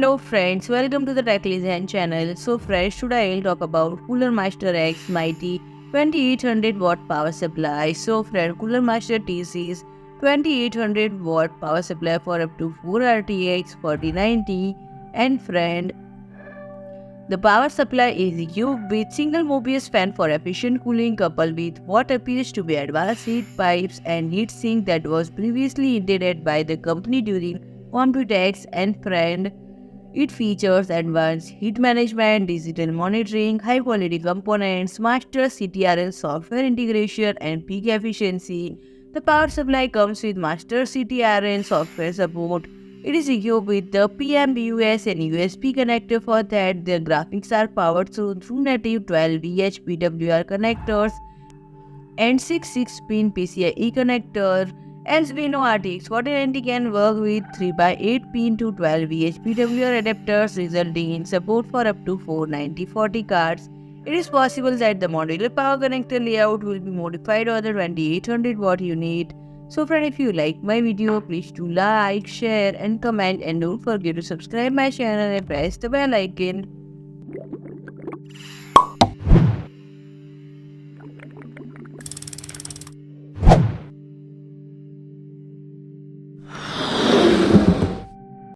Hello friends, welcome to the Tech Legend channel. So friends, today I'll talk about CoolerMaster X Mighty 2800 watt power supply. So friend, CoolerMaster tease is 2800 watt power supply for up to 4 RTX 4090. And friend, the power supply is equipped with single Mobius fan for efficient cooling coupled with what appears to be advanced heat pipes and heat sink that was previously intended by the company during Computex. And friend, it features advanced heat management, digital monitoring, high-quality components, master CTRL software integration, and peak efficiency. The power supply comes with master CTRL software support. It is equipped with the PMBUS and USB connector. For that, the graphics are powered through native 12V PWR connectors and 6-pin PCIe connector. As we know, RTX 4090 can work with 3x8 pin to 12 PWR adapters, resulting in support for up to 490/40 cards. It is possible that the modular power connector layout will be modified on the 2800 watt unit. So friend, if you like my video, please do like, share and comment, and don't forget to subscribe my channel and press the bell icon.